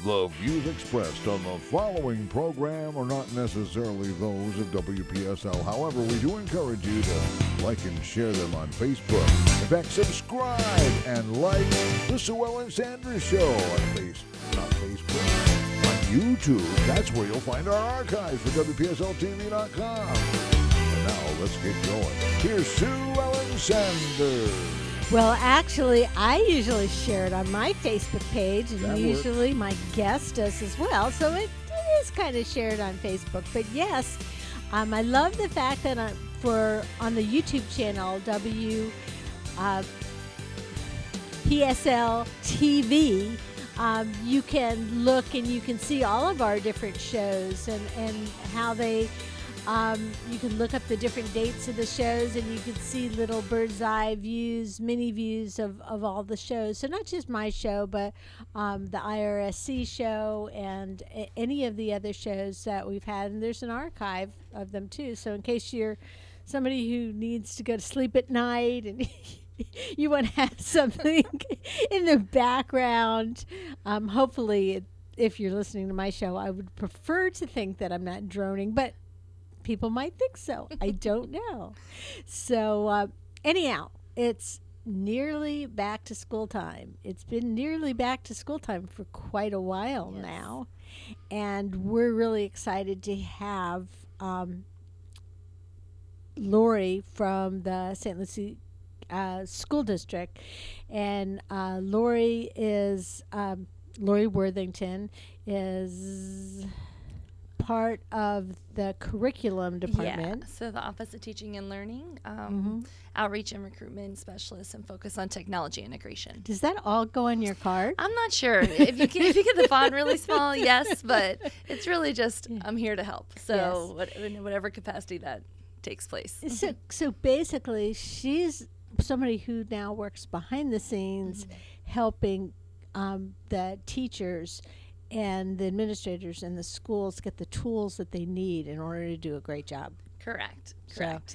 The views expressed on the following program are not necessarily those of WPSL. However, we do encourage you to like and share them on Facebook. In fact, subscribe and like the Sue Ellen Sanders Show on Facebook, on YouTube. That's where you'll find our archives for WPSLTV.com. And now let's get going. Here's Sue Ellen Sanders. Well, actually, I usually share it on my Facebook page, and usually my guest does as well. So it is kind of shared on Facebook. But yes, I love the fact that on the YouTube channel, PSL TV, you can look and you can see all of our different shows and how they. You can look up the different dates of the shows, and you can see little bird's eye views, mini views of all the shows. So not just my show, but the IRSC show and any of the other shows that we've had. And there's an archive of them too. So in case you're somebody who needs to go to sleep at night and you want to have something in the background, hopefully if you're listening to my show, I would prefer to think that I'm not droning, but people might think so. I don't know. So anyhow, it's nearly back to school time. It's been nearly back to school time for quite a while now. And we're really excited to have Laurie from the St. Lucie School District. And Laurie Worthington is part of the curriculum department. Yeah, so the Office of Teaching and Learning, outreach and recruitment specialist, and focus on technology integration. Does that all go on your card? I'm not sure. If you get the font really small, yes, but it's really just I'm here to help. So in whatever capacity that takes place. So basically, she's somebody who now works behind the scenes, helping the teachers and the administrators and the schools get the tools that they need in order to do a great job. Correct.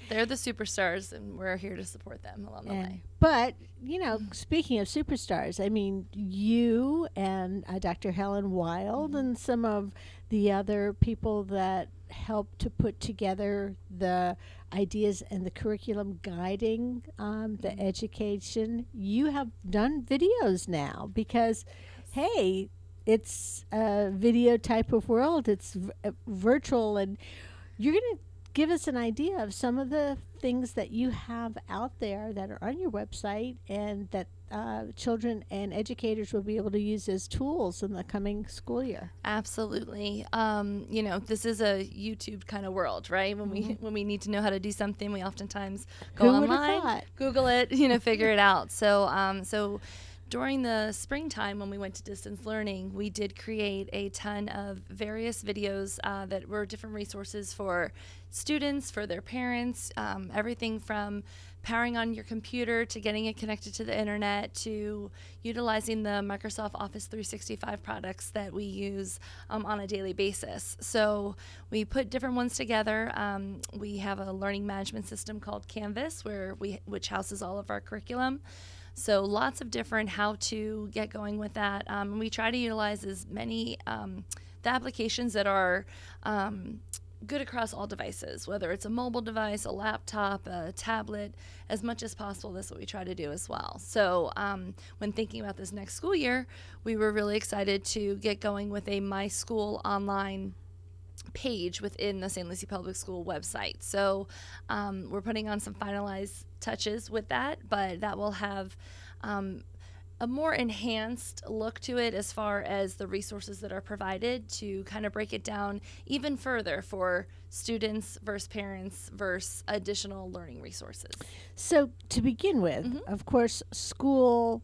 They're the superstars, and we're here to support them along the way. But, speaking of superstars, I mean, you and Dr. Helen Wild and some of the other people that helped to put together the ideas and the curriculum guiding the education, you have done videos now because, hey, it's a video type of world. It's virtual, and you're going to give us an idea of some of the things that you have out there that are on your website and that children and educators will be able to use as tools in the coming school year. Absolutely. This is a YouTube kind of world, right? When we need to know how to do something, we oftentimes go online, Google it, figure it out. So during the springtime, when we went to distance learning, we did create a ton of various videos that were different resources for students, for their parents, everything from powering on your computer to getting it connected to the internet to utilizing the Microsoft Office 365 products that we use on a daily basis. So we put different ones together. We have a learning management system called Canvas, which houses all of our curriculum. So lots of different how to get going with that. We try to utilize as many the applications that are good across all devices, whether it's a mobile device, a laptop, a tablet, as much as possible. That's what we try to do as well. So when thinking about this next school year, we were really excited to get going with a My School online page within the St. Lucie Public School website. So we're putting on some finalized touches with that, but that will have a more enhanced look to it as far as the resources that are provided to kind of break it down even further for students versus parents versus additional learning resources. So to begin with, of course, school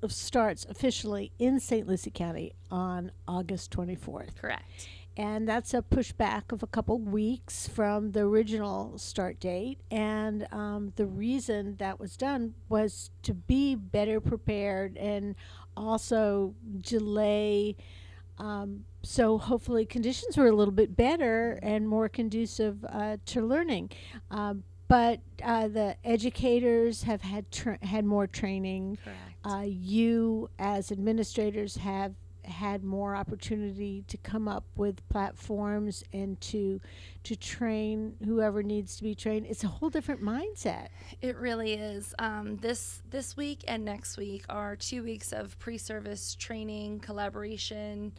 starts officially in St. Lucie County on August 24th. Correct. And that's a pushback of a couple weeks from the original start date. And the reason that was done was to be better prepared and also delay. So hopefully conditions were a little bit better and more conducive to learning. But the educators have had more training. Correct. You as administrators have had more opportunity to come up with platforms and to train whoever needs to be trained. It's a whole different mindset. It really is. This week and next week are 2 weeks of pre-service training, collaboration,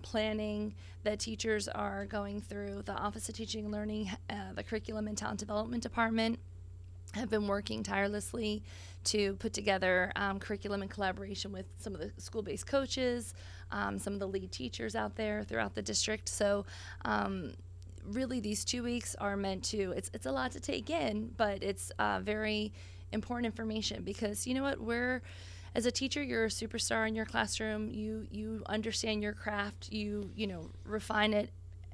planning that teachers are going through. The Office of Teaching and Learning, the Curriculum and Talent Development Department have been working tirelessly to put together curriculum in collaboration with some of the school-based coaches, some of the lead teachers out there throughout the district. So really these 2 weeks are meant to, it's a lot to take in, but it's very important information, because you know what, as a teacher, you're a superstar in your classroom. You understand your craft. You refine it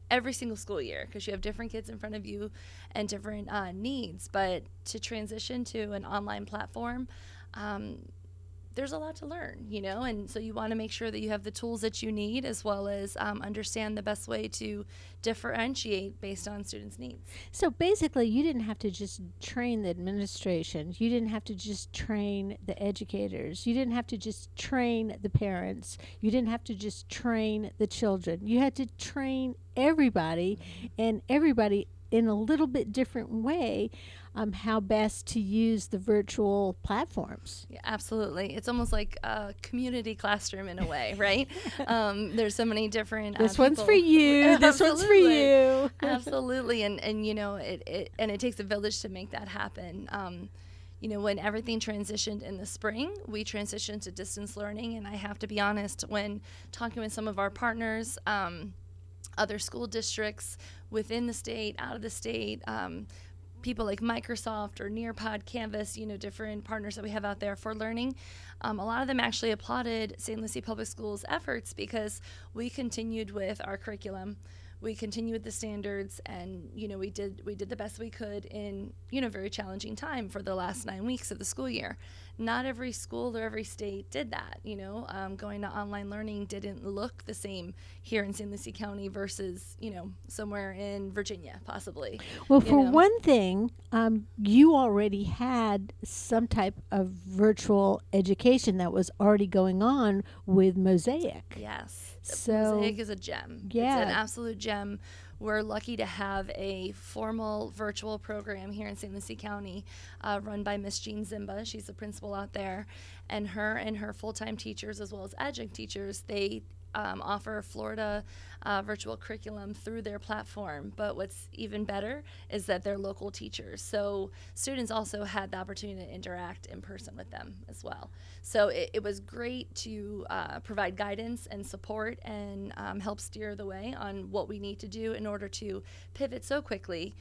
every single school year, because you have different kids in front of you and different needs. But to transition to an online platform, there's a lot to learn, and so you want to make sure that you have the tools that you need, as well as understand the best way to differentiate based on students' needs. So basically, you didn't have to just train the administration. You didn't have to just train the educators. You didn't have to just train the parents. You didn't have to just train the children. You had to train everybody, and everybody in a little bit different way, how best to use the virtual platforms. Yeah, absolutely. It's almost like a community classroom in a way, right? There's so many different this people. One's for you. This one's for you. Absolutely. And it takes a village to make that happen. When everything transitioned in the spring, we transitioned to distance learning. And I have to be honest, when talking with some of our partners, other school districts within the state, out of the state, people like Microsoft or Nearpod, Canvas, different partners that we have out there for learning. A lot of them actually applauded St. Lucie Public Schools' efforts, because we continued with our curriculum. We continued with the standards, and we did the best we could in very challenging time for the last 9 weeks of the school year. Not every school or every state did that. Going to online learning didn't look the same here in St. Lucie County versus somewhere in Virginia, possibly. Well, for one thing, you already had some type of virtual education that was already going on with Mosaic. Yes. So Mosaic is a gem. Yeah. It's an absolute gem. We're lucky to have a formal virtual program here in St. Lucie County run by Miss Jean Zimba. She's the principal out there. And her full-time teachers, as well as adjunct teachers, they offer Florida virtual curriculum through their platform. But what's even better is that they're local teachers. So students also had the opportunity to interact in person with them as well. So it was great to provide guidance and support and help steer the way on what we need to do in order to pivot so quickly.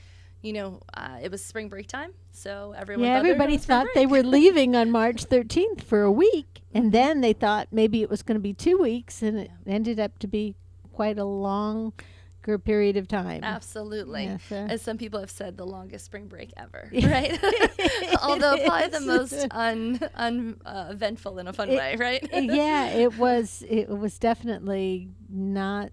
It was spring break time, so everybody thought they were leaving on March 13th for a week, and then they thought maybe it was going to be 2 weeks, and it ended up to be quite a longer period of time. Absolutely. Yeah, so. As some people have said, the longest spring break ever, right? Although probably the most uneventful in a fun way, right? Yeah, it was definitely not.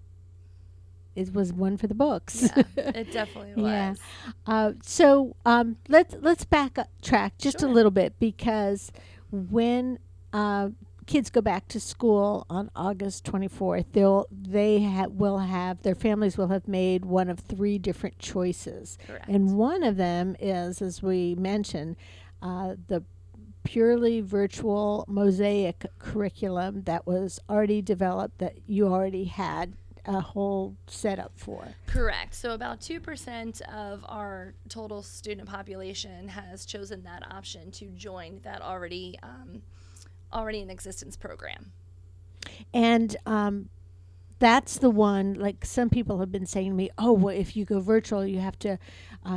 It was one for the books. Yeah, it definitely was. Yeah. So let's backtrack just a little bit, because when kids go back to school on August 24th, their families will have made one of 3 different choices. Correct. And one of them is, as we mentioned, the purely virtual Mosaic curriculum that was already developed, that you already had a whole setup for. Correct. So about 2% of our total student population has chosen that option to join that already in existence program. And that's the one, like some people have been saying to me, oh, well, if you go virtual, you have to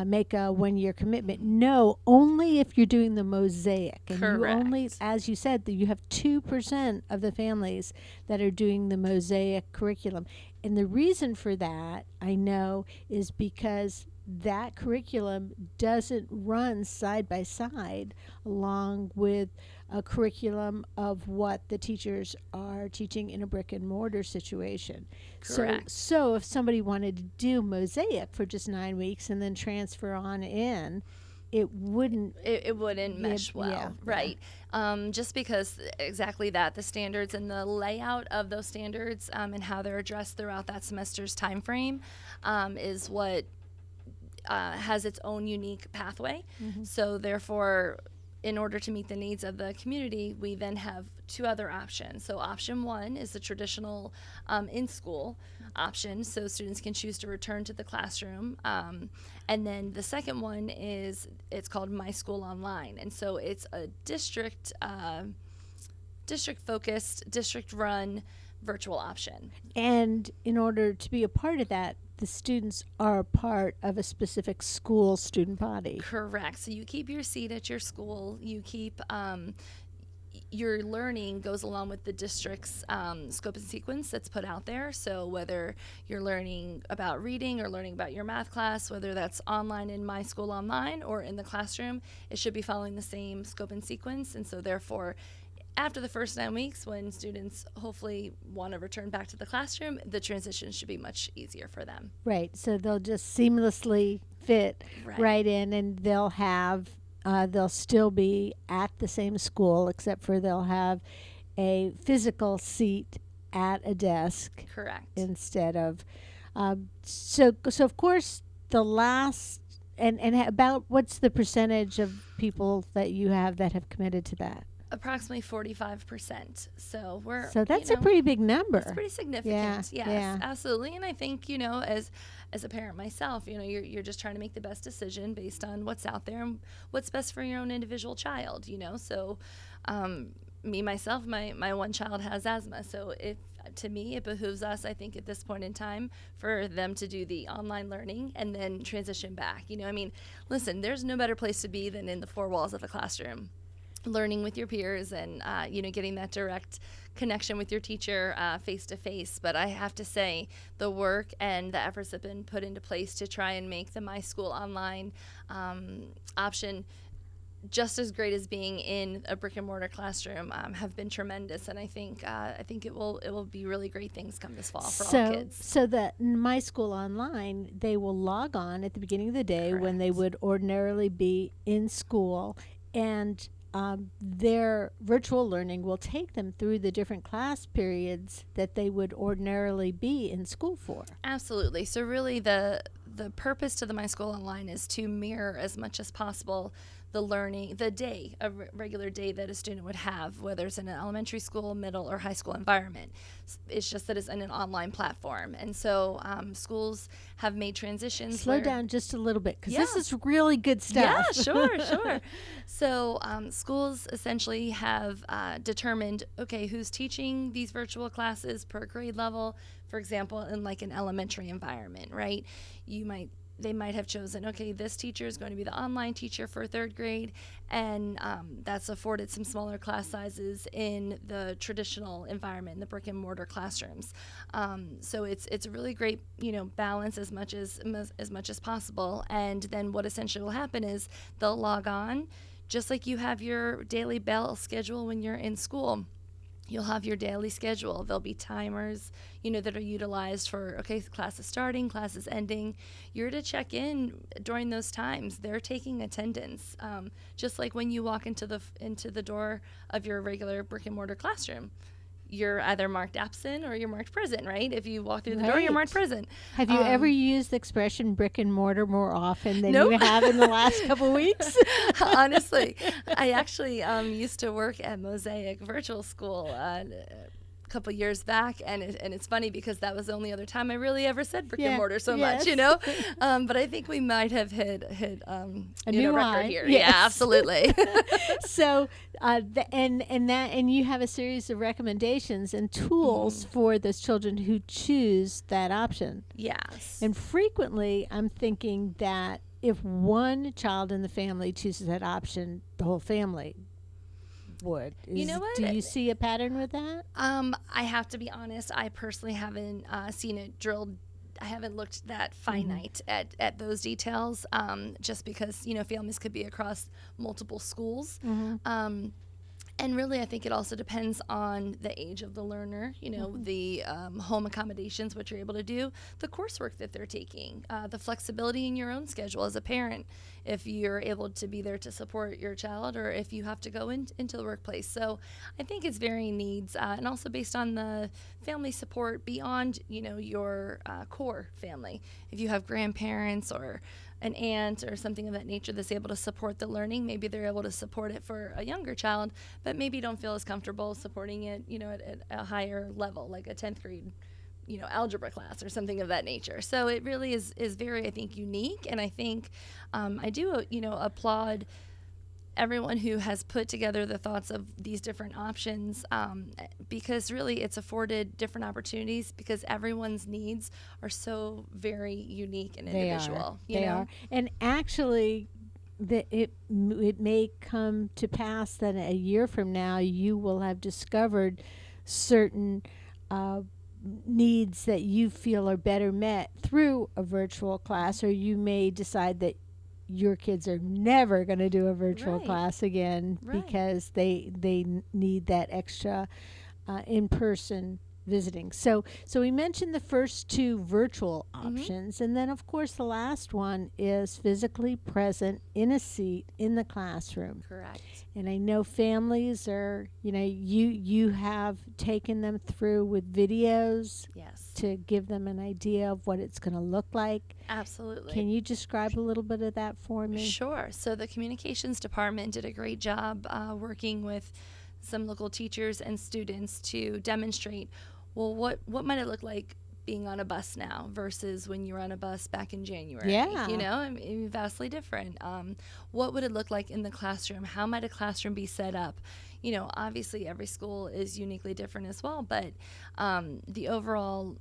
make a 1-year commitment. No, only if you're doing the Mosaic. And Correct. You only, as you said, that you have 2% of the families that are doing the Mosaic curriculum. And the reason for that, I know, is because that curriculum doesn't run side by side along with a curriculum of what the teachers are teaching in a brick and mortar situation. Correct. So if somebody wanted to do Mosaic for just 9 weeks and then transfer on in, it wouldn't mesh well, right? Just because exactly that, the standards and the layout of those standards and how they're addressed throughout that semester's time frame is what has its own unique pathway. So therefore, in order to meet the needs of the community, we then have two other options. So option one is the traditional in-school option, so students can choose to return to the classroom. And then the second one is, it's called My School Online. And so it's a district-focused, district-run virtual option. And in order to be a part of that, the students are a part of a specific school student body. Correct. So you keep your seat at your school. You keep your learning goes along with the district's scope and sequence that's put out there. So whether you're learning about reading or learning about your math class, whether that's online in My School Online or in the classroom, it should be following the same scope and sequence. And so therefore, after the first 9 weeks, when students hopefully want to return back to the classroom, the transition should be much easier for them. Right. So they'll just seamlessly fit right in, and they'll still be at the same school, except for they'll have a physical seat at a desk. Correct. Instead of, so of course the last, and about what's the percentage of people that you have that have committed to that? Approximately 45%. So that's a pretty big number. It's pretty significant. Yes, absolutely. And I think, as a parent myself, you're just trying to make the best decision based on what's out there and what's best for your own individual child, So me, myself, my one child has asthma. So to me, it behooves us, I think, at this point in time for them to do the online learning and then transition back. Listen, there's no better place to be than in the four walls of a classroom, learning with your peers and, getting that direct connection with your teacher face to face. But I have to say, the work and the efforts that have been put into place to try and make the My School Online option just as great as being in a brick and mortar classroom have been tremendous. And I think it will be really great things come this fall for all kids. So the My School Online, they will log on at the beginning of the day. Correct. When they would ordinarily be in school, and their virtual learning will take them through the different class periods that they would ordinarily be in school for. Absolutely. So really the purpose to the My School Online is to mirror as much as possible the learning, the day, a regular day that a student would have, whether it's in an elementary school, middle, or high school environment. It's just that it's in an online platform. And so schools have made transitions. Slow down just a little bit, because this is really good stuff. Yeah, sure. So schools essentially have determined, okay, who's teaching these virtual classes per grade level, for example, in like an elementary environment, right? They might have chosen, okay, this teacher is going to be the online teacher for third grade, and that's afforded some smaller class sizes in the traditional environment, in the brick and mortar classrooms. So it's a really great, balance as much as possible. And then what essentially will happen is they'll log on, just like you have your daily bell schedule when you're in school. You'll have your daily schedule. There'll be timers, that are utilized for, okay, class is starting, class is ending. You're to check in during those times. They're taking attendance, just like when you walk into the door of your regular brick and mortar classroom. You're either marked absent or you're marked present, right? If you walk through the door, you're marked present. Have you ever used the expression brick and mortar more often than you have in the last couple of weeks? Honestly, I actually used to work at Mosaic Virtual School a couple years back, and it's funny because that was the only other time I really ever said brick and mortar so much, but I think we might have hit a new record here. Yes. Yeah, absolutely. So and you have a series of recommendations and tools for those children who choose that option. Yes. And frequently I'm thinking that if one child in the family chooses that option, the whole family would. You know what? Do you see a pattern with that? I have to be honest. I personally haven't seen it drilled. I haven't looked that finite at those details, just because families could be across multiple schools. And really, I think it also depends on the age of the learner, the home accommodations, what you're able to do, the coursework that they're taking, the flexibility in your own schedule as a parent, if you're able to be there to support your child or if you have to go into the workplace. So I think it's varying needs and also based on the family support beyond, your core family. If you have grandparents or an aunt or something of that nature that's able to support the learning, maybe they're able to support it for a younger child, but maybe don't feel as comfortable supporting it, at a higher level, like a 10th grade, algebra class or something of that nature. So it really is very, I think, unique. And I think I do, applaud everyone who has put together the thoughts of these different options because really it's afforded different opportunities because everyone's needs are so very unique and individual. They are. And actually, it may come to pass that a year from now you will have discovered certain needs that you feel are better met through a virtual class, or you may decide that your kids are never going to do a virtual class again because they need that extra in-person visiting. So we mentioned the first two virtual options, and then of course the last one is physically present in a seat in the classroom. Correct. And I know families are, you have taken them through with videos to give them an idea of what it's going to look like. Absolutely. Can you describe a little bit of that for me? Sure. So the communications department did a great job working with some local teachers and students to demonstrate, well, what might it look like being on a bus now versus when you were on a bus back in January? Yeah. Vastly different. What would it look like in the classroom? How might a classroom be set up? Obviously every school is uniquely different as well, but the overall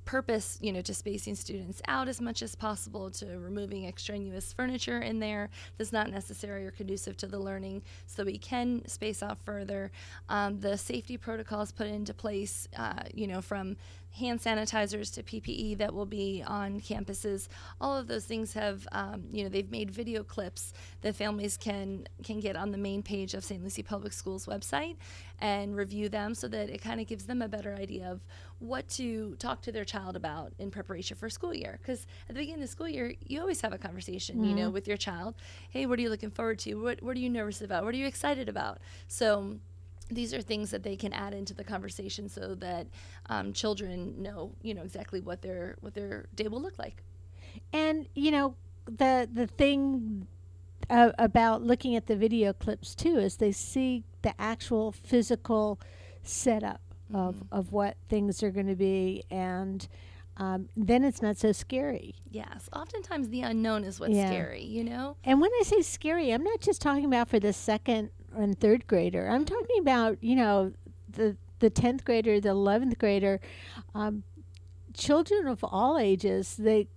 purpose, to spacing students out as much as possible, to removing extraneous furniture in there that's not necessary or conducive to the learning so we can space out further. The safety protocols put into place, from hand sanitizers to PPE that will be on campuses. All of those things have, they've made video clips that families can get on the main page of St. Lucie Public Schools website and review them so that it kind of gives them a better idea of what to talk to their child about in preparation for school year. Because at the beginning of the school year, you always have a conversation, with your child. Hey, what are you looking forward to? What are you nervous about? What are you excited about? So these are things that they can add into the conversation so that children know, exactly what their day will look like. And, the thing about looking at the video clips, too, is they see the actual physical setup of what things are going to be, and then it's not so scary. Yes. Oftentimes the unknown is what's scary, And when I say scary, I'm not just talking about for the second and third grader. I'm talking about, the 10th grader, the 11th grader, children of all ages. They,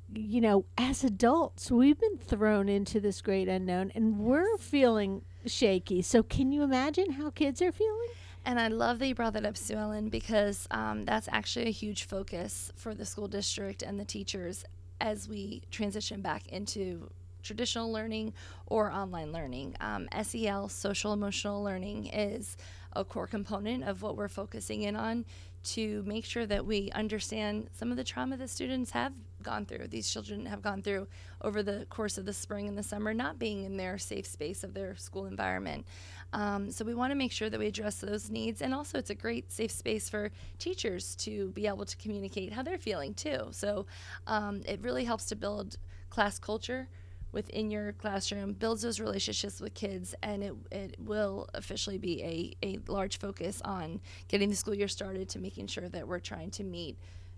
as adults, we've been thrown into this great unknown, and we're feeling shaky. So can you imagine how kids are feeling? And I love that you brought that up, Sue Ellen, because that's actually a huge focus for the school district and the teachers as we transition back into traditional learning or online learning. SEL, social emotional learning, is a core component of what we're focusing in on to make sure that we understand some of the trauma that students have gone through. These children have gone through over the course of the spring and the summer, not being in their safe space of their school environment. So we want to make sure that we address those needs. And also it's a great safe space for teachers to be able to communicate how they're feeling too. So it really helps to build class culture within your classroom, builds those relationships with kids, and it will officially be a large focus on getting the school year started, to making sure that we're trying to meet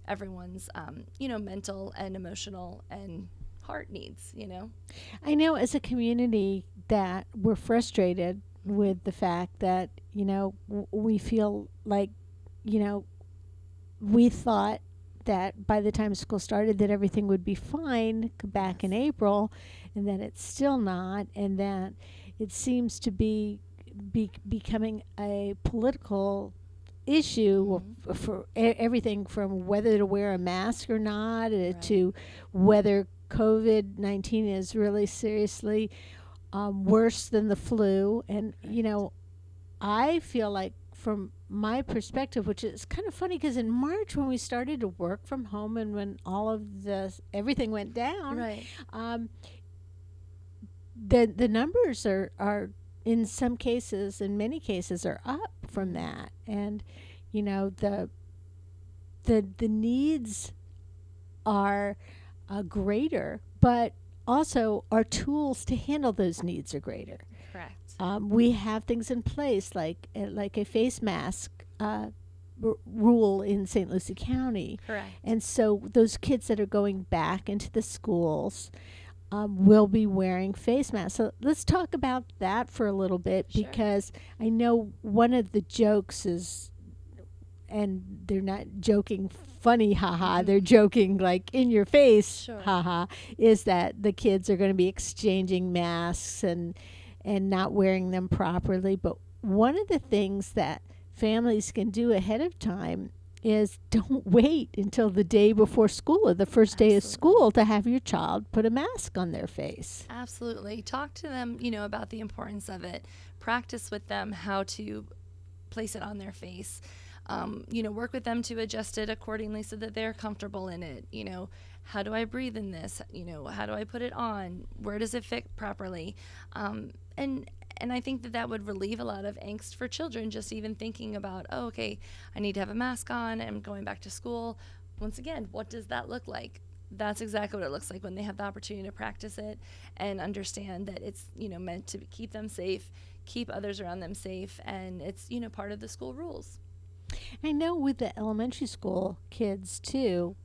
everyone's mental and emotional and heart needs. I know as a community that we're frustrated with the fact that we feel like we thought that by the time school started that everything would be fine back in April, and that it's still not, and that it seems to be becoming a political issue for everything from whether to wear a mask or not, to whether COVID-19 is really seriously worse than the flu. And I feel like from my perspective, which is kind of funny because in March when we started to work from home and when all of this everything went down, Right. The numbers are in some cases, in many cases, are up from that, and you know the needs are greater, but also our tools to handle those needs are greater. Correct. We have things in place like a face mask rule in St. Lucie County. Correct. And so those kids that are going back into the schools will be wearing face masks. So let's talk about that for a little bit, Sure. because I know one of the jokes is, and they're not joking funny, haha, they're joking like in your face, Sure. haha, is that the kids are going to be exchanging masks and not wearing them properly. But one of the things that families can do ahead of time is don't wait until the day before school or the first day of school to have your child put a mask on their face. Absolutely. Talk to them, about the importance of it. Practice with them how to place it on their face. Work with them to adjust it accordingly so that they're comfortable in it. How do I breathe in this? How do I put it on? Where does it fit properly? And I think that would relieve a lot of angst for children, just even thinking about, oh, okay, I need to have a mask on. I'm going back to school. Once again, what does that look like? That's exactly what it looks like when they have the opportunity to practice it and understand that it's, meant to keep them safe, keep others around them safe, and it's, part of the school rules. I know with the elementary school kids too,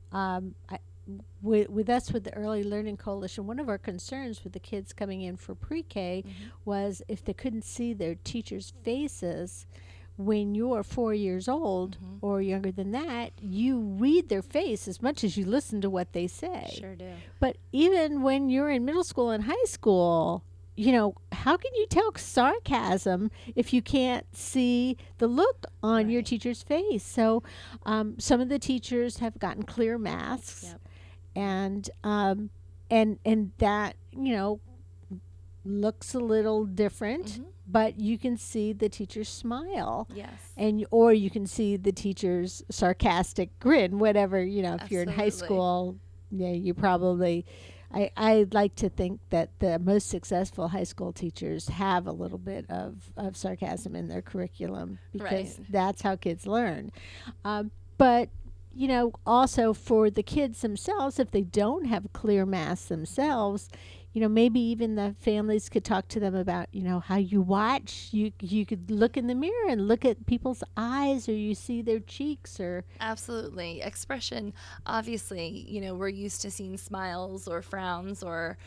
with us with the Early Learning Coalition, one of our concerns with the kids coming in for pre-K was if they couldn't see their teachers' faces. When you're 4 years old or younger than that, you read their face as much as you listen to what they say. Sure do. But even when you're in middle school and high school, how can you tell sarcasm if you can't see the look on your teacher's face? So some of the teachers have gotten clear masks. Yep. And that, looks a little different, but you can see the teacher's smile. Yes. Or you can see the teacher's sarcastic grin, whatever, if you're in high Absolutely. school, you probably, I like to think that the most successful high school teachers have a little bit of sarcasm in their curriculum because that's how kids learn. But also for the kids themselves, if they don't have clear masks themselves, maybe even the families could talk to them about, how you watch. You could look in the mirror and look at people's eyes, or you see their cheeks, or Absolutely. Expression, obviously, we're used to seeing smiles or frowns or,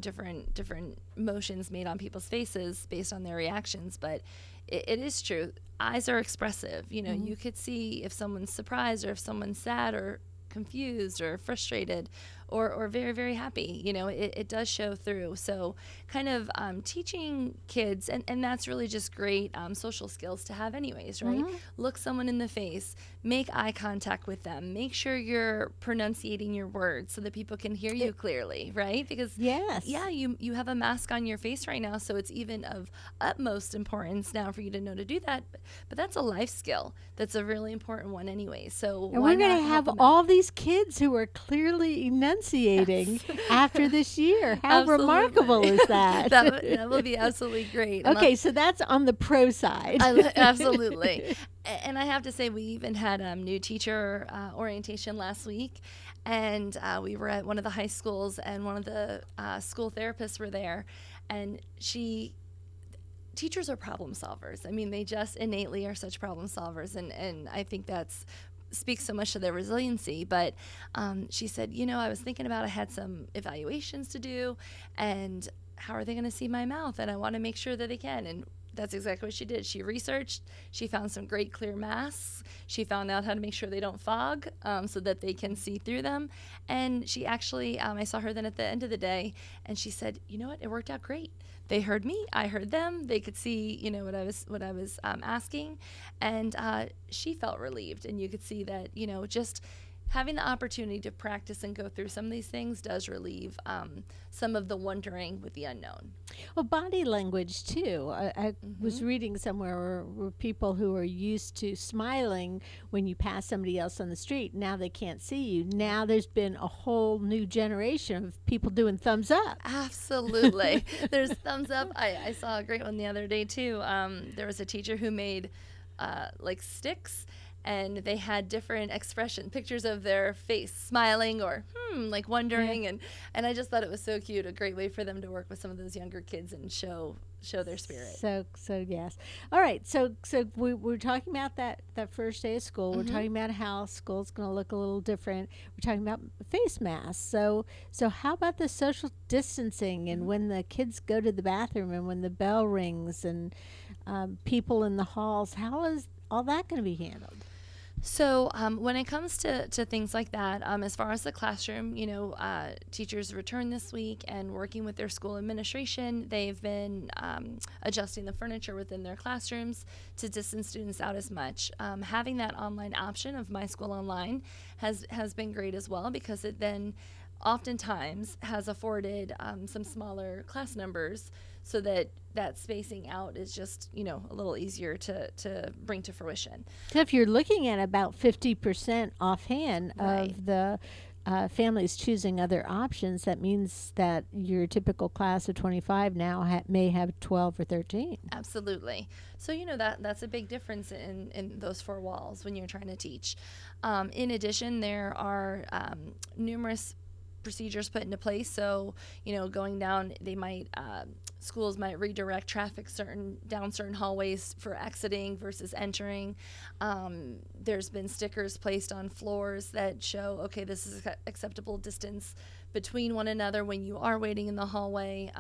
different motions made on people's faces based on their reactions. But it is true. Eyes are expressive. You could see if someone's surprised or if someone's sad or confused or frustrated or very, very happy. It does show through. So kind of teaching kids, and that's really just great social skills to have anyways, right? Look someone in the face, make eye contact with them, make sure you're pronunciating your words so that people can hear you clearly, right? Because you have a mask on your face right now, so it's even of utmost importance now for you to know to do that. But that's a life skill. That's a really important one anyway. So and we're going to have all these kids who are clearly enunciating after this year. How remarkable is that? That will be absolutely great. Okay, so that's on the pro side. Absolutely. And I have to say, we even had new teacher orientation last week, and we were at one of the high schools, and one of the school therapists were there, and teachers are problem solvers. I mean, they just innately are such problem solvers, and I think that's speaks so much to their resiliency. But she said, I was thinking about, I had some evaluations to do, and how are they going to see my mouth? And I want to make sure that they can. And that's exactly what she did. She researched. She found some great clear masks. She found out how to make sure they don't fog so that they can see through them. And she actually, I saw her then at the end of the day, and she said, you know what? It worked out great. They heard me. I heard them. They could see, what I was asking, and she felt relieved. And you could see that, just having the opportunity to practice and go through some of these things does relieve some of the wondering with the unknown. Well, body language too. I was reading somewhere where people who are used to smiling when you pass somebody else on the street, now they can't see you. Now there's been a whole new generation of people doing thumbs up. Absolutely. There's thumbs up. I saw a great one the other day too. There was a teacher who made like sticks, and they had different pictures of their face, smiling or like wondering, and I just thought it was so cute. A great way for them to work with some of those younger kids and show their spirit. So yes. All right. So we're talking about that first day of school. We're talking about how school's going to look a little different. We're talking about face masks. So how about the social distancing and when the kids go to the bathroom and when the bell rings and people in the halls? How is all that going to be handled? So when it comes to things like that, as far as the classroom, teachers return this week and working with their school administration, they've been adjusting the furniture within their classrooms to distance students out as much. Having that online option of My School Online has been great as well, because it then oftentimes has afforded some smaller class numbers, so that spacing out is just, a little easier to bring to fruition. So if you're looking at about 50% offhand Right. of the families choosing other options, that means that your typical class of 25 now may have 12 or 13. Absolutely. So, that's a big difference in those four walls when you're trying to teach. In addition, there are numerous procedures put into place. So, going down, schools might redirect traffic down certain hallways for exiting versus entering. There's been stickers placed on floors that show, okay, this is acceptable distance between one another when you are waiting in the hallway.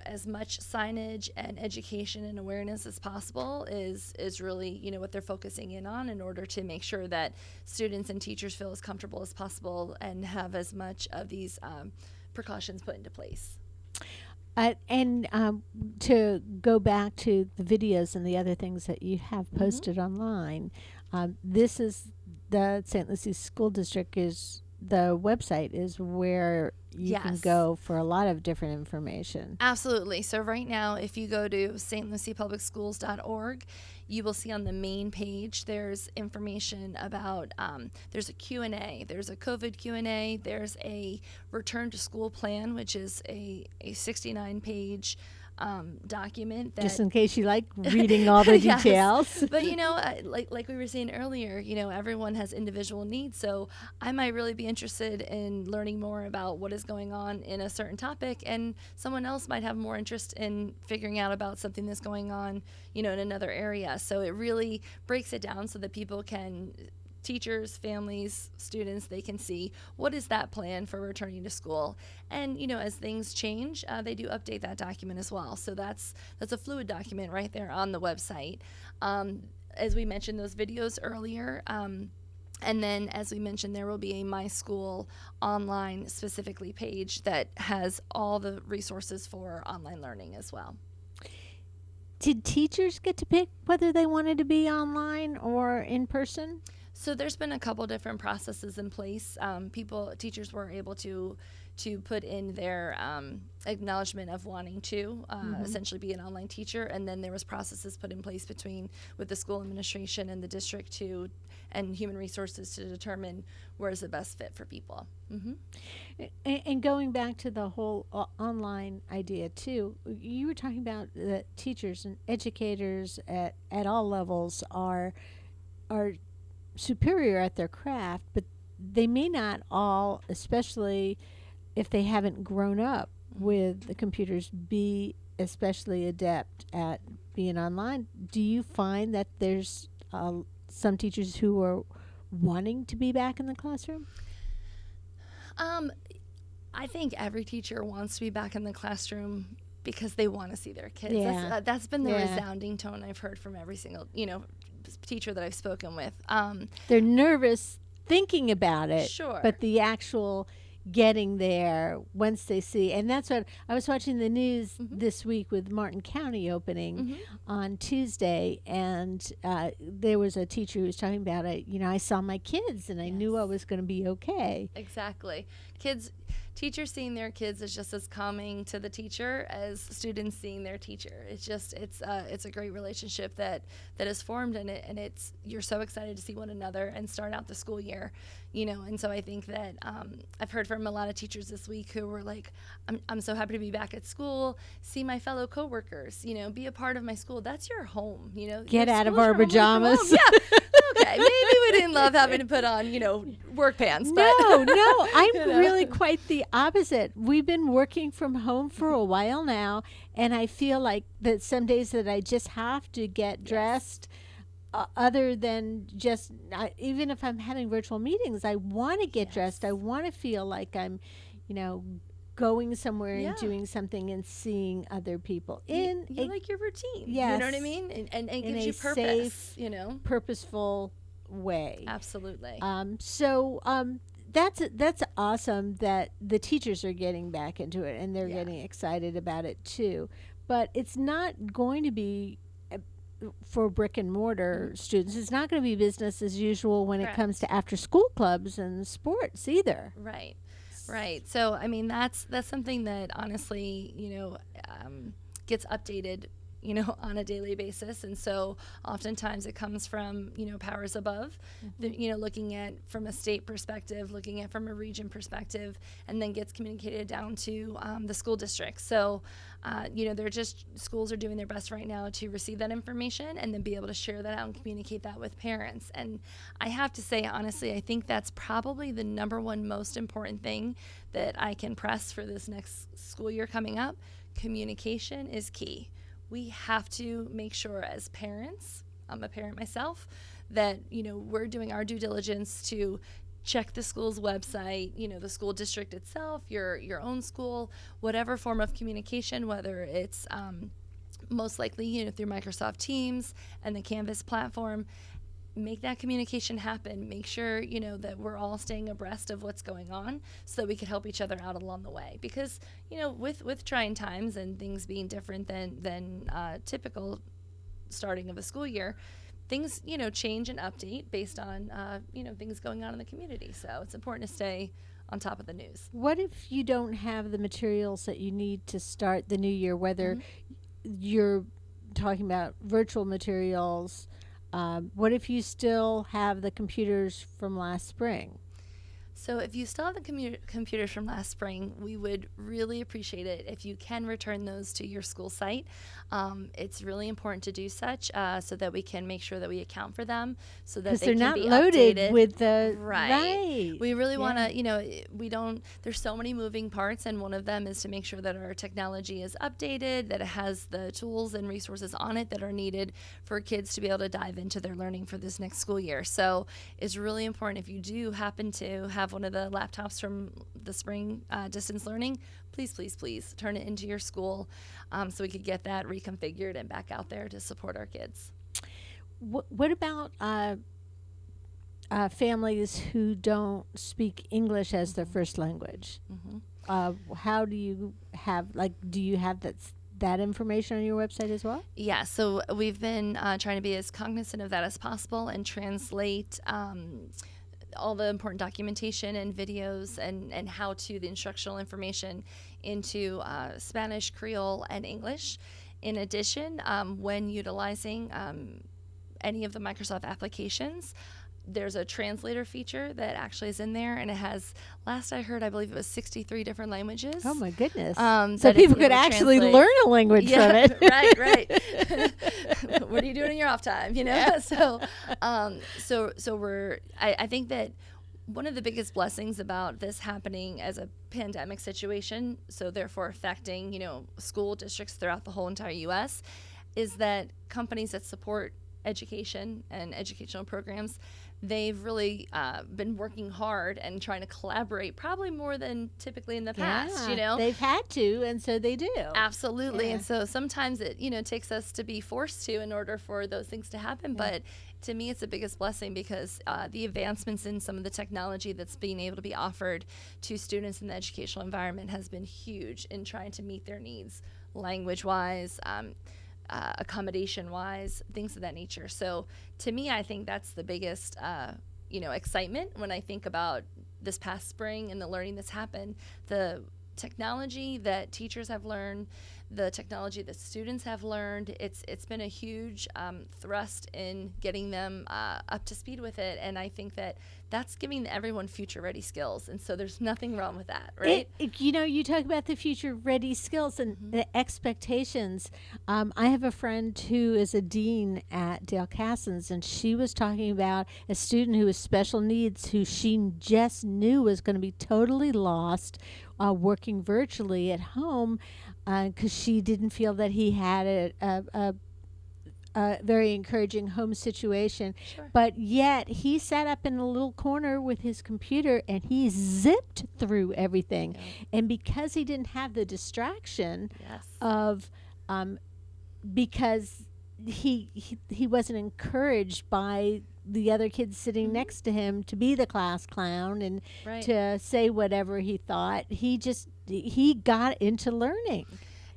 As much signage and education and awareness as possible is really, what they're focusing in on in order to make sure that students and teachers feel as comfortable as possible and have as much of these precautions put into place. And to go back to the videos and the other things that you have posted online, this is the St. Lucie School District the website is where you can go for a lot of different information. Absolutely. So right now, if you go to stluciepublicschools.org, you will see on the main page there's information about, there's a Q&A, there's a COVID Q&A, there's a return to school plan, which is a 69-page document that, just in case you like reading all the details. But like we were saying earlier, everyone has individual needs, so I might really be interested in learning more about what is going on in a certain topic, and someone else might have more interest in figuring out about something that's going on in another area. So it really breaks it down so that people can, teachers, families, students, they can see what is that plan for returning to school. And as things change, they do update that document as well. So that's a fluid document right there on the website. As we mentioned those videos earlier, and then as we mentioned, there will be a My School Online specifically page that has all the resources for online learning as well. Did teachers get to pick whether they wanted to be online or in person? So there's been a couple different processes in place. Teachers were able to put in their acknowledgement of wanting to essentially be an online teacher, and then there was processes put in place with the school administration and the district and human resources to determine where's the best fit for people. And going back to the whole online idea too, you were talking about that teachers and educators at all levels are superior at their craft, but they may not all, especially if they haven't grown up with the computers, be especially adept at being online. Do you find that there's some teachers who are wanting to be back in the classroom? I think every teacher wants to be back in the classroom because they want to see their kids. Yeah. That's been the resounding tone I've heard from every single, teacher that I've spoken with. They're nervous thinking about it, Sure. but the actual getting there once they see. And that's what I was watching the news this week with Martin County opening on Tuesday, and there was a teacher who was talking about it. I saw my kids and I knew I was going to be okay. Exactly. Teachers seeing their kids is just as calming to the teacher as students seeing their teacher. It's a great relationship that is formed, and it's you're so excited to see one another and start out the school year, And so I think that I've heard from a lot of teachers this week who were like, I'm so happy to be back at school, see my fellow coworkers, be a part of my school. That's your home, Get out of our pajamas. Yeah. Okay, maybe we didn't love having to put on, work pants. But No, I'm really quite the opposite. We've been working from home for a while now, and I feel like that some days that I just have to get dressed. Other than just, even if I'm having virtual meetings, I want to get dressed. I want to feel like I'm, going somewhere and doing something and seeing other people. You like your routine. Yes. You know what I mean? And gives you purpose, safe, purposeful way. Absolutely. That's awesome that the teachers are getting back into it and they're getting excited about it too. But it's not going to be for brick and mortar students. It's not going to be business as usual when it comes to after school clubs and sports either. Right. So, I mean, that's something that honestly, gets updated, on a daily basis. And so oftentimes it comes from, powers above, looking at from a state perspective, looking at from a region perspective, and then gets communicated down to the school district. So, schools are doing their best right now to receive that information and then be able to share that out and communicate that with parents. And I have to say, honestly, I think that's probably the number one most important thing that I can press for this next school year coming up. Communication is key. We have to make sure as parents, I'm a parent myself, that, we're doing our due diligence to check the school's website, the school district itself, your own school, whatever form of communication, whether it's most likely, through Microsoft Teams and the Canvas platform. Make that communication happen. Make sure, that we're all staying abreast of what's going on so that we can help each other out along the way. Because, with trying times and things being different than typical starting of a school year, things, change and update based on, things going on in the community. So it's important to stay on top of the news. What if you don't have the materials that you need to start the new year, whether you're talking about virtual materials? What if you still have the computers from last spring? So if you still have the computers from last spring, we would really appreciate it if you can return those to your school site. It's really important to do such so that we can make sure that we account for them so that they can be updated. Because they're not loaded with the... Right. We really want to, there's so many moving parts, and one of them is to make sure that our technology is updated, that it has the tools and resources on it that are needed for kids to be able to dive into their learning for this next school year. So it's really important if you do happen to have one of the laptops from the spring distance learning, please turn it into your school so we could get that reconfigured and back out there to support our kids. What about families who don't speak English as their first language? How do you have, do you have that information on your website as well? Yeah, so we've been trying to be as cognizant of that as possible and translate all the important documentation and videos and how-to, the instructional information into Spanish, Creole, and English. In addition, when utilizing any of the Microsoft applications, there's a translator feature that actually is in there, and it has, last I heard, I believe it was 63 different languages. Oh my goodness. So people could actually learn a language from it. Right. What are you doing in your off time, Yeah. So I think that one of the biggest blessings about this happening as a pandemic situation, so therefore affecting, school districts throughout the whole entire U.S., is that companies that support education and educational programs, they've really been working hard and trying to collaborate, probably more than typically in the past. They've had to, and so they do. Absolutely. And so sometimes it takes us to be forced to in order for those things to happen. But to me, it's the biggest blessing because the advancements in some of the technology that's being able to be offered to students in the educational environment has been huge in trying to meet their needs, language-wise, accommodation-wise, things of that nature. So to me, I think that's the biggest, excitement when I think about this past spring and the learning that's happened. The technology that teachers have learned, the technology that students have learned, it's been a huge thrust in getting them up to speed with it, and I think that's giving everyone future-ready skills, and so there's nothing wrong with that, right? You talk about the future-ready skills and the expectations. I have a friend who is a dean at Dale Cassens, and she was talking about a student who has special needs who she just knew was going to be totally lost working virtually at home because she didn't feel that he had a very encouraging home situation. Sure. But yet he sat up in a little corner with his computer and he zipped through everything. And because he didn't have the distraction of because he wasn't encouraged by the other kids sitting next to him to be the class clown and to say whatever he thought, he got into learning.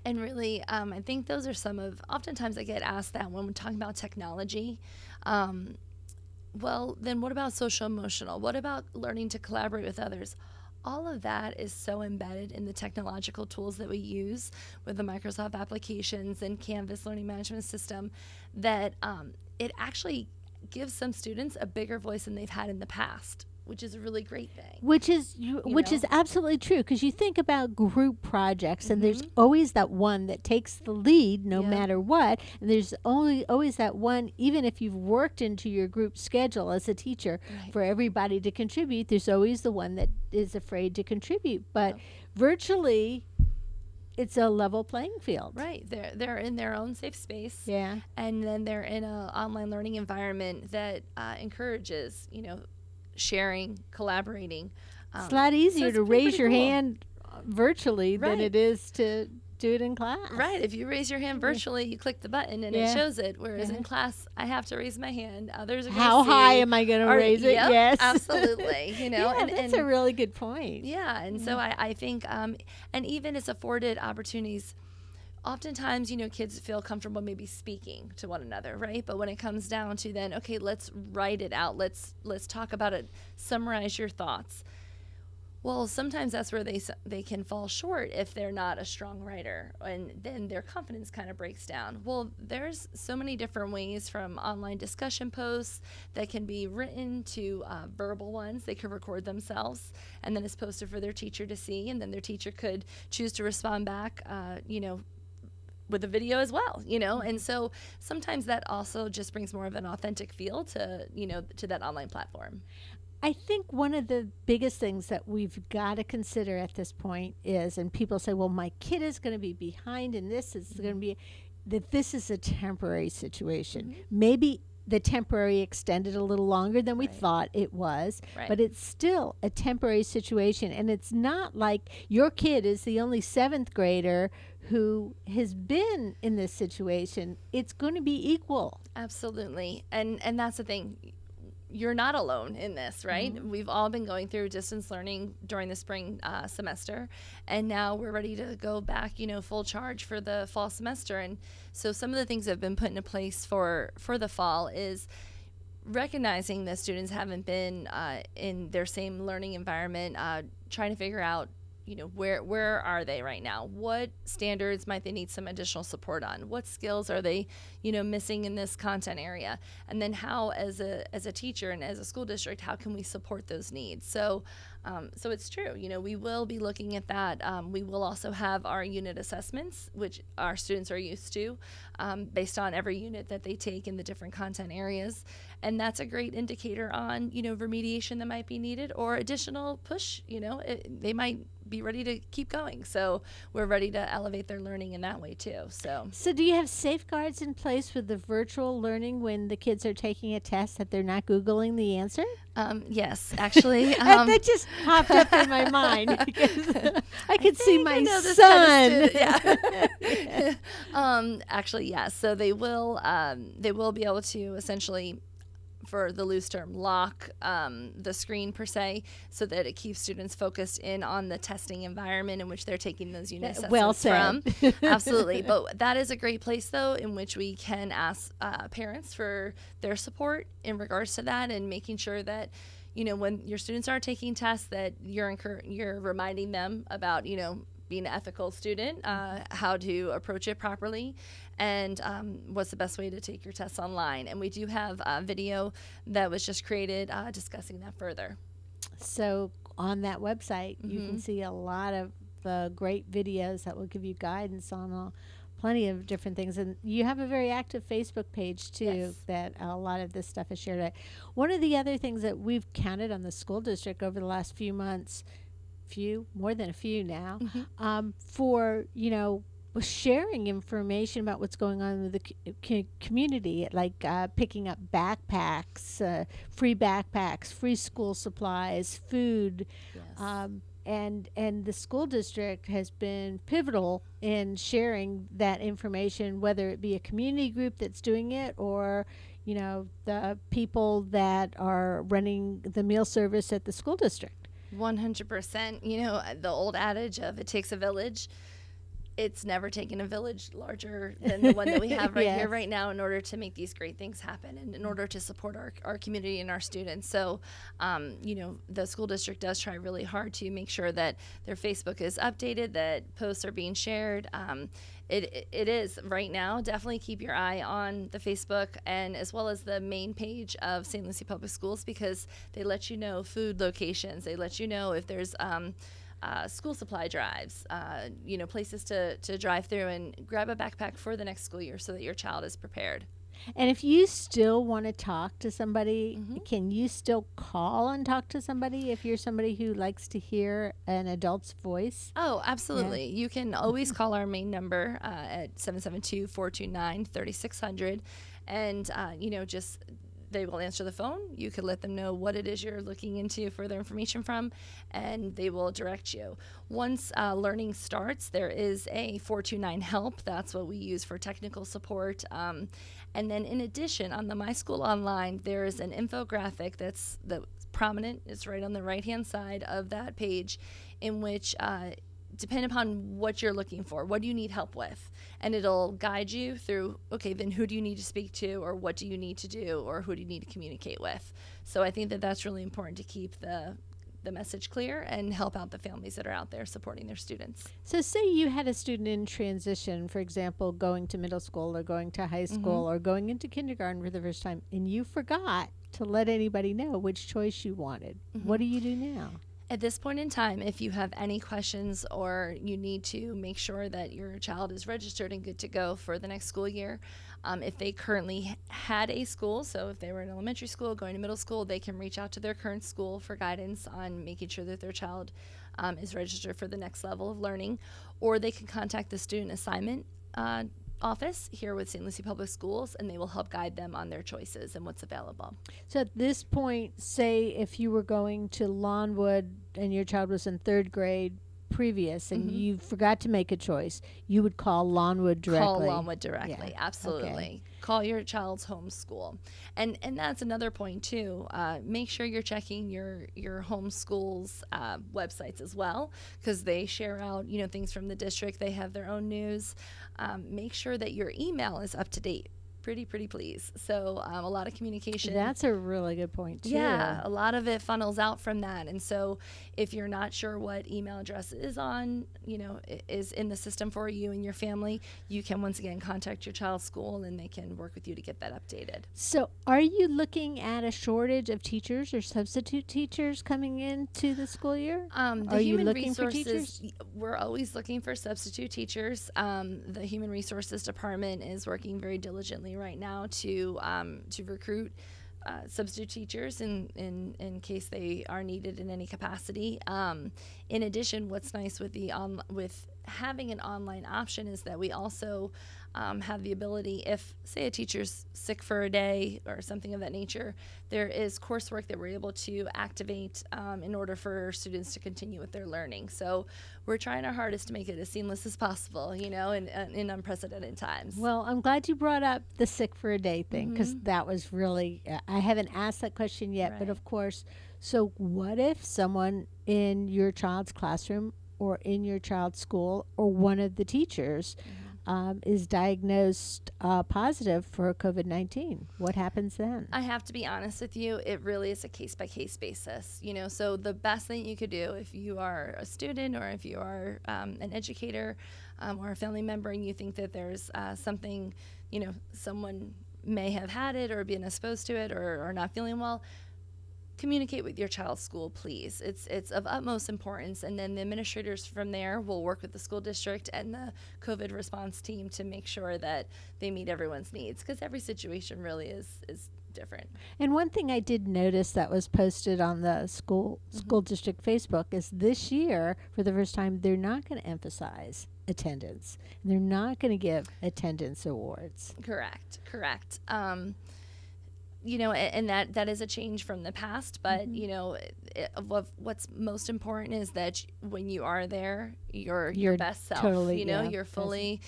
And really, I think those are oftentimes I get asked that when we're talking about technology. Well, then what about social emotional? What about learning to collaborate with others? All of that is so embedded in the technological tools that we use with the Microsoft applications and Canvas learning management system that it actually gives some students a bigger voice than they've had in the past, which is a really great thing. Which is absolutely true, because you think about group projects and there's always that one that takes the lead no matter what, and there's always that one, even if you've worked into your group schedule as a teacher for everybody to contribute, there's always the one that is afraid to contribute. But virtually it's a level playing field. Right. They're in their own safe space. Yeah. And then they're in an online learning environment that encourages, sharing, collaborating. It's a lot easier to raise your hand virtually than it is to do it in class. Right. If you raise your hand virtually, you click the button and it shows it. Whereas in class, I have to raise my hand. Others are going to see. How high am I going to raise it? Yep, yes. Absolutely. That's a really good point. Yeah. And so I think, and even it's afforded opportunities. Oftentimes, kids feel comfortable maybe speaking to one another, right? But when it comes down to then, okay, let's write it out. Let's talk about it. Summarize your thoughts. Well, sometimes that's where they can fall short if they're not a strong writer, and then their confidence kind of breaks down. Well, there's so many different ways, from online discussion posts that can be written to verbal ones. They could record themselves, and then it's posted for their teacher to see, and then their teacher could choose to respond back, with a video as well, and so sometimes that also just brings more of an authentic feel to that online platform. I think one of the biggest things that we've got to consider at this point is, and people say, well, my kid is going to be behind and this is going to be, that this is a temporary situation. Maybe the temporary extended a little longer than we thought it was, but it's still a temporary situation. And it's not like your kid is the only 7th grader who has been in this situation. It's going to be equal. Absolutely. And that's the thing. You're not alone in this, right? We've all been going through distance learning during the spring semester, and now we're ready to go back, full charge for the fall semester. And so some of the things that have been put into place for the fall is recognizing that students haven't been in their same learning environment, trying to figure out where are they right now? What standards might they need some additional support on? What skills are they, missing in this content area? And then how, as a teacher and as a school district, how can we support those needs? So it's true. We will be looking at that. We will also have our unit assessments, which our students are used to, based on every unit that they take in the different content areas. And that's a great indicator on, remediation that might be needed or additional push. They might be ready to keep going. So we're ready to elevate their learning in that way too. So do you have safeguards in place with the virtual learning when the kids are taking a test that they're not Googling the answer? Yes, actually. That just popped up in my mind because I could see my son. Kind of actually, yes. So they will be able to essentially, for the loose term, lock the screen per se, so that it keeps students focused in on the testing environment in which they're taking those unit assessments from. Absolutely. But that is a great place, though, in which we can ask parents for their support in regards to that, and making sure that, when your students are taking tests, that you're reminding them about, being an ethical student, how to approach it properly, and what's the best way to take your tests online. And we do have a video that was just created discussing that further. So on that website, you can see a lot of great videos that will give you guidance on plenty of different things. And you have a very active Facebook page, too, that a lot of this stuff is shared at. One of the other things that we've counted on the school district over the last few months, more than a few now, for, sharing information about what's going on with the community, like picking up backpacks, free school supplies, food. And the school district has been pivotal in sharing that information, whether it be a community group that's doing it or, the people that are running the meal service at the school district. 100%. The old adage of it takes a village. It's never taken a village larger than the one that we have right here right now in order to make these great things happen and in order to support our community and our students. So, the school district does try really hard to make sure that their Facebook is updated, that posts are being shared. It is right now. Definitely keep your eye on the Facebook and as well as the main page of St. Lucie Public Schools, because they let you know food locations. They let you know if there's school supply drives, places to drive through and grab a backpack for the next school year so that your child is prepared. And if you still want to talk to somebody, can you still call and talk to somebody if you're somebody who likes to hear an adult's voice? Oh, absolutely. Yeah. You can always call our main number at 772-429-3600. And, they will answer the phone. You could let them know what it is you're looking into further information from, and they will direct you. Once learning starts, there is a 429 help. That's what we use for technical support. And then in addition, on the My School Online, there is an infographic that's prominent. It's right on the right-hand side of that page, in which depending upon what you're looking for, what do you need help with? And it'll guide you through, okay, then who do you need to speak to, or what do you need to do, or who do you need to communicate with? So I think that that's really important to keep the message clear and help out the families that are out there supporting their students. So say you had a student in transition, for example, going to middle school or going to high school or going into kindergarten for the first time, and you forgot to let anybody know which choice you wanted. What do you do now? At this point in time, if you have any questions or you need to make sure that your child is registered and good to go for the next school year, if they currently had a school, so if they were in elementary school, going to middle school, they can reach out to their current school for guidance on making sure that their child is registered for the next level of learning, or they can contact the student assignment office here with St. Lucie Public Schools, and they will help guide them on their choices and what's available. So at this point, say if you were going to Lawnwood and your child was in third grade previous and you forgot to make a choice, you would call Lawnwood directly. Call Lawnwood directly, absolutely. Okay. Call your child's home school. And that's another point too. Make sure you're checking your home school's websites as well, because they share out things from the district. They have their own news. Make sure that your email is up to date. Pretty please. So a lot of communication. That's a really good point too. Yeah, a lot of it funnels out from that. And so if you're not sure what email address is is in the system for you and your family, you can once again contact your child's school and they can work with you to get that updated. So are you looking at a shortage of teachers or substitute teachers coming into the school year? Are you looking for teachers? We're always looking for substitute teachers. The Human Resources Department is working very diligently right now to recruit substitute teachers in case they are needed in any capacity. In addition, what's nice with with having an online option is that we also have the ability, if say a teacher's sick for a day or something of that nature, there is coursework that we're able to activate in order for students to continue with their learning. So we're trying our hardest to make it as seamless as possible, in unprecedented times. Well, I'm glad you brought up the sick for a day thing, because that was really, I haven't asked that question yet, Right. but of course, so what if someone in your child's classroom or in your child's school or one of the teachers is diagnosed positive for COVID-19? What happens then? I have to be honest with you, it really is a case-by-case basis. So the best thing you could do if you are a student or if you are an educator or a family member and you think that there's something, someone may have had it or been exposed to it or not feeling well, communicate with your child's school, please. It's of utmost importance, and then the administrators from there will work with the school district and the COVID response team to make sure that they meet everyone's needs, because every situation really is different. And one thing I did notice that was posted on the school district Facebook is this year, for the first time, they're not going to emphasize attendance. They're not going to give attendance awards. Correct. And that is a change from the past, but what's most important is that when you are there, you're your best self. Totally, you're fully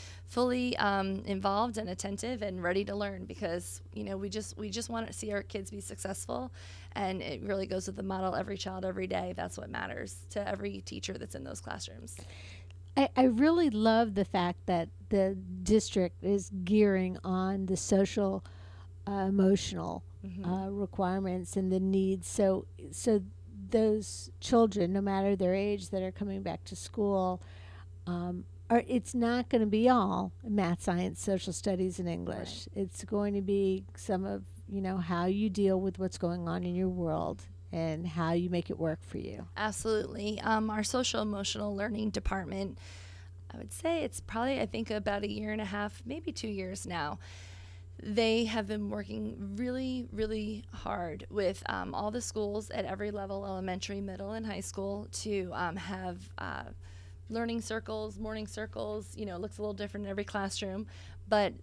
involved and attentive and ready to learn, because we just want to see our kids be successful, and it really goes with the model every child every day. That's what matters to every teacher that's in those classrooms. I really love the fact that the district is gearing on the social emotional requirements and the needs. So those children, no matter their age, that are coming back to school, it's not going to be all math, science, social studies, and English. Right. It's going to be some of how you deal with what's going on in your world and how you make it work for you. Absolutely. Our social emotional learning department, I would say it's probably, I think, about 1.5 years, maybe 2 years now. They have been working really, really hard with all the schools at every level, elementary, middle, and high school, to have learning circles, morning circles. It looks a little different in every classroom, but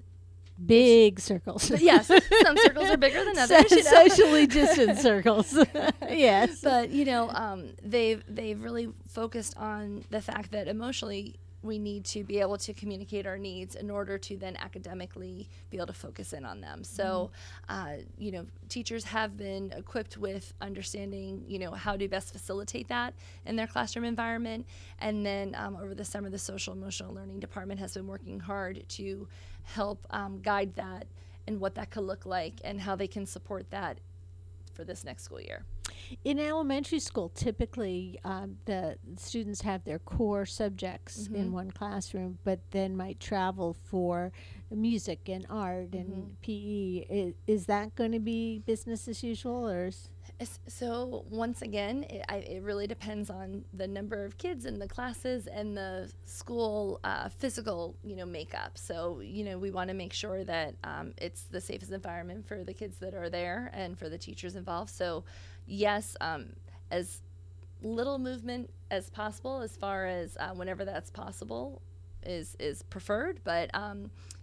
big circles. But yes, some circles are bigger than others. Socially distant circles. Yes. But they've really focused on the fact that emotionally we need to be able to communicate our needs in order to then academically be able to focus in on them. So, teachers have been equipped with understanding, how to best facilitate that in their classroom environment. And then over the summer, the social emotional learning department has been working hard to help guide that and what that could look like and how they can support that for this next school year. In elementary school, typically the students have their core subjects in one classroom, but then might travel for music and art and PE. Is that going to be business as usual, or? So once again, it really depends on the number of kids in the classes and the school physical, makeup. So, we want to make sure that it's the safest environment for the kids that are there and for the teachers involved. So, yes, as little movement as possible, as far as whenever that's possible, is preferred. But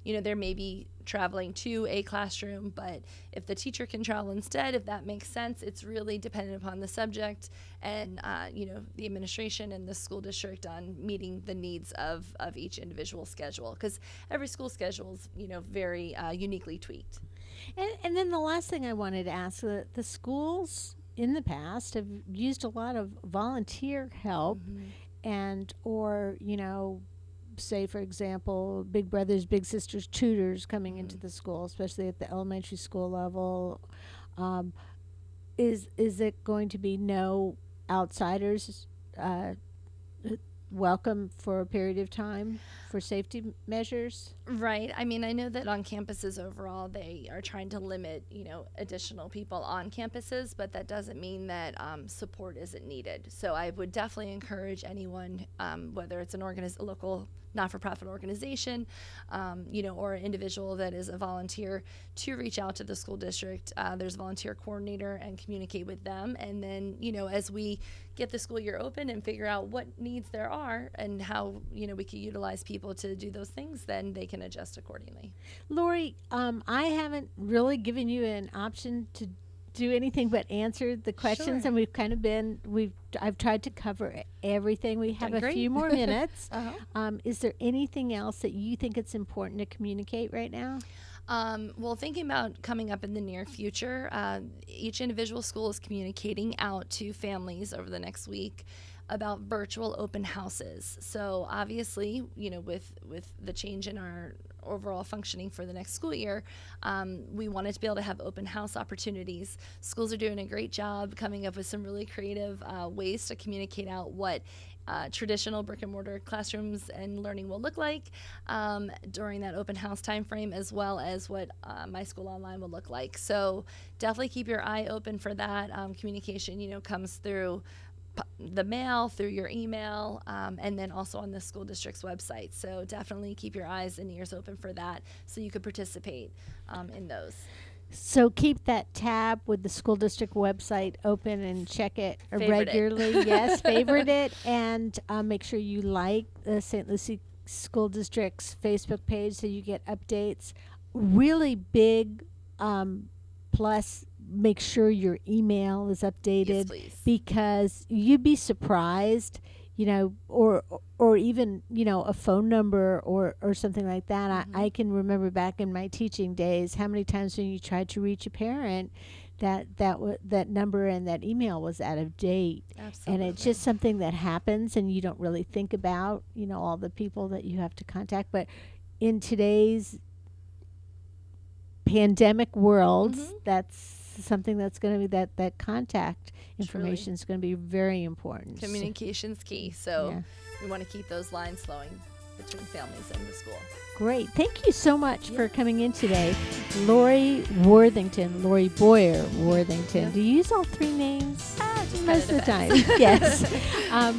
there may be traveling to a classroom, but if the teacher can travel instead, if that makes sense, it's really dependent upon the subject and the administration and the school district on meeting the needs of each individual schedule, because every school schedule is very uniquely tweaked. And then the last thing I wanted to ask, the schools in the past have used a lot of volunteer help and or say, for example, big brothers, big sisters, tutors coming into the school, especially at the elementary school level. Is it going to be no outsiders welcome for a period of time for safety measures? Right. I mean, I know that on campuses overall, they are trying to limit, additional people on campuses, but that doesn't mean that support isn't needed. So I would definitely encourage anyone, whether it's an local not-for-profit organization, or an individual that is a volunteer, to reach out to the school district. There's a volunteer coordinator, and communicate with them. And then, as we get the school year open and figure out what needs there are and how, we can utilize people to do those things, then they can adjust accordingly. Laurie, I haven't really given you an option to do anything but answer the questions, Sure. and we've kind of I've tried to cover everything. We have a few more minutes. Is there anything else that you think it's important to communicate right now? Well, thinking about coming up in the near future, each individual school is communicating out to families over the next week about virtual open houses. So obviously, with the change in our overall functioning for the next school year, we wanted to be able to have open house opportunities. Schools are doing a great job coming up with some really creative ways to communicate out what traditional brick and mortar classrooms and learning will look like during that open house time frame, as well as what My School Online will look like. So definitely keep your eye open for that. Communication, comes through the mail, through your email, and then also on the school district's website. So definitely keep your eyes and ears open for that, so you could participate in those. So keep that tab with the school district website open and check it regularly. Yes, favorite it, and make sure you like the St. Lucie School District's Facebook page so you get updates. Really big plus, make sure your email is updated. Yes, please. Because you'd be surprised, or even, a phone number or something like that. I can remember back in my teaching days how many times when you tried to reach a parent that number and that email was out of date. Absolutely. And it's just something that happens and you don't really think about, all the people that you have to contact. But in today's pandemic world, that's something that's going to be that contact information is going to be very important. Communication's key, so we want to keep those lines flowing between families and the school. Great. Thank you so much for coming in today. Laurie Laurie Boyer Worthington. Do you use all three names? Just most of the time. Yes.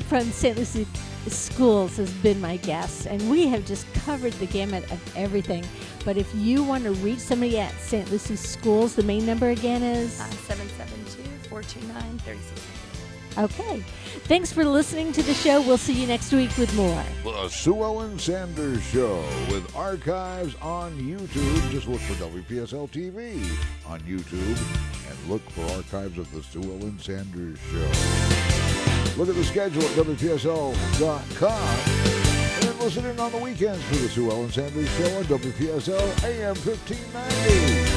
From St. Lucie Schools has been my guest, and we have just covered the gamut of everything. But if you want to reach somebody at St. Lucie Schools, the main number again is 772-429-3600. Okay. Thanks for listening to the show. We'll see you next week with more. The Sue Ellen Sanders Show with archives on YouTube. Just look for WPSL TV on YouTube and look for archives of the Sue Ellen Sanders Show. Look at the schedule at WPSL.com. And then listen in on the weekends for the Sue Ellen Sanders Show on WPSL AM 1590.